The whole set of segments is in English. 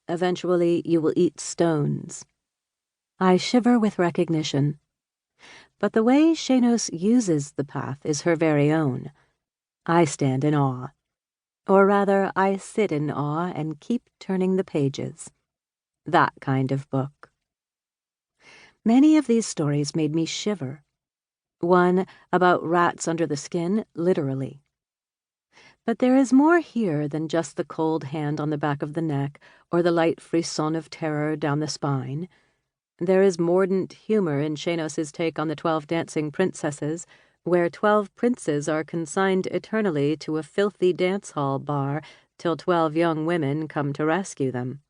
Eventually, you will eat stones. I shiver with recognition. But the way Schanoes uses the path is her very own. I stand in awe. Or rather, I sit in awe and keep turning the pages. That kind of book. Many of these stories made me shiver. One about rats under the skin, literally. But there is more here than just the cold hand on the back of the neck or the light frisson of terror down the spine. There is mordant humor in Schanoes' take on the 12 dancing princesses, where 12 princes are consigned eternally to a filthy dance hall bar till 12 young women come to rescue them.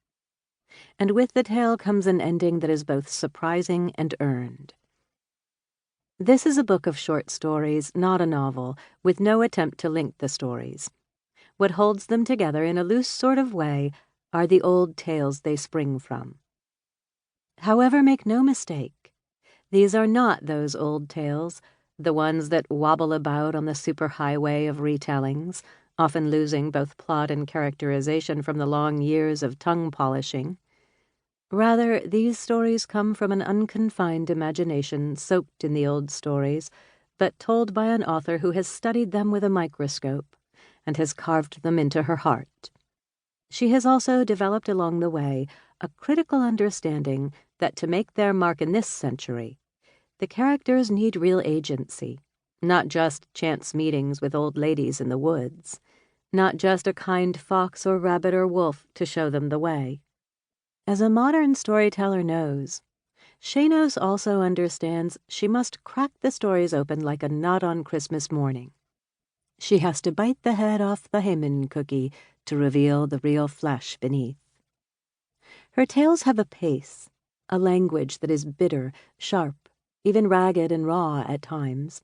And with the tale comes an ending that is both surprising and earned. This is a book of short stories, not a novel, with no attempt to link the stories. What holds them together in a loose sort of way are the old tales they spring from. However, make no mistake, these are not those old tales, the ones that wobble about on the superhighway of retellings, often losing both plot and characterization from the long years of tongue polishing. Rather, these stories come from an unconfined imagination soaked in the old stories, but told by an author who has studied them with a microscope and has carved them into her heart. She has also developed along the way a critical understanding that to make their mark in this century, the characters need real agency, not just chance meetings with old ladies in the woods, not just a kind fox or rabbit or wolf to show them the way. As a modern storyteller knows, Schanoes also understands she must crack the stories open like a nut on Christmas morning. She has to bite the head off the Haman cookie to reveal the real flesh beneath. Her tales have a pace, a language that is bitter, sharp, even ragged and raw at times.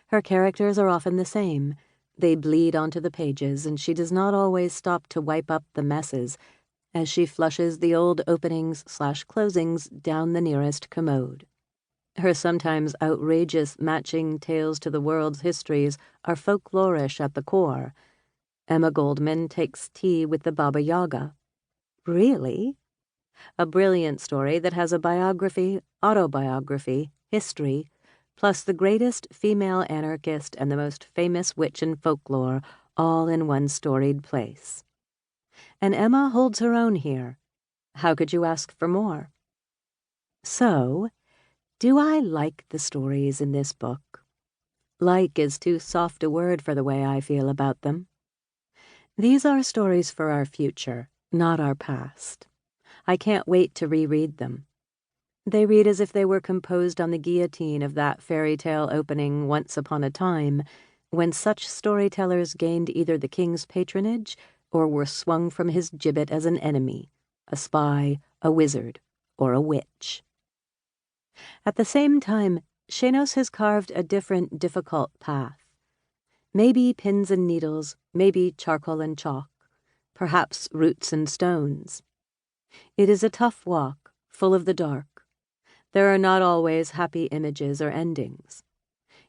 Her characters are often the same. They bleed onto the pages, and she does not always stop to wipe up the messes as she flushes the old openings/closings down the nearest commode. Her sometimes outrageous matching tales to the world's histories are folklorish at the core. Emma Goldman-takes tea with the Baba Yaga. Really? A brilliant story that has a biography, autobiography, history, plus the greatest female anarchist and the most famous witch in folklore, all in one storied place. And Emma holds her own here. How could you ask for more? So, do I like the stories in this book? Like is too soft a word for the way I feel about them. These are stories for our future, not our past. I can't wait to reread them. They read as if they were composed on the guillotine of that fairy tale opening once upon a time, when such storytellers gained either the king's patronage or were swung from his gibbet as an enemy, a spy, a wizard, or a witch. At the same time, Schanoes has carved a different, difficult path. Maybe pins and needles, maybe charcoal and chalk, perhaps roots and stones. It is a tough walk, full of the dark. There are not always happy images or endings.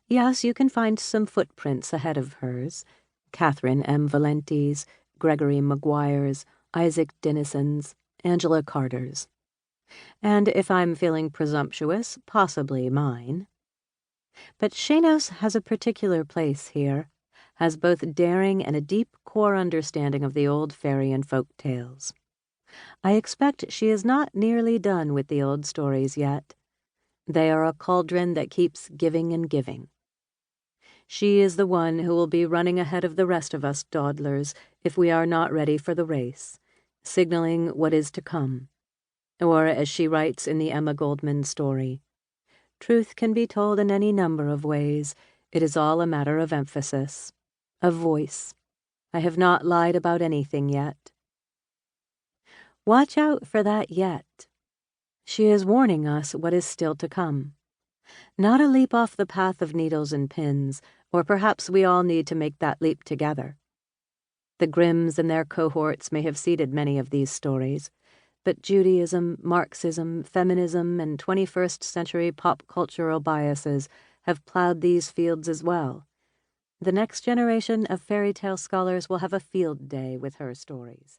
Yes, you can find some footprints ahead of hers, Catherine M. Valenti's, Gregory Maguire's, Isaac Denison's, Angela Carter's. And if I'm feeling presumptuous, possibly mine. But Schanoes has a particular place here, has both daring and a deep core understanding of the old fairy and folk tales. I expect she is not nearly done with the old stories yet. They are a cauldron that keeps giving and giving. She is the one who will be running ahead of the rest of us dawdlers if we are not ready for the race, signaling what is to come. Or, as she writes in the Emma Goldman story, truth can be told in any number of ways. It is all a matter of emphasis, of voice. I have not lied about anything yet. Watch out for that yet. She is warning us what is still to come. Not a leap off the path of needles and pins, or perhaps we all need to make that leap together. The Grimms and their cohorts may have seeded many of these stories, but Judaism, Marxism, feminism, and 21st century pop cultural biases have plowed these fields as well. The next generation of fairy tale scholars will have a field day with her stories.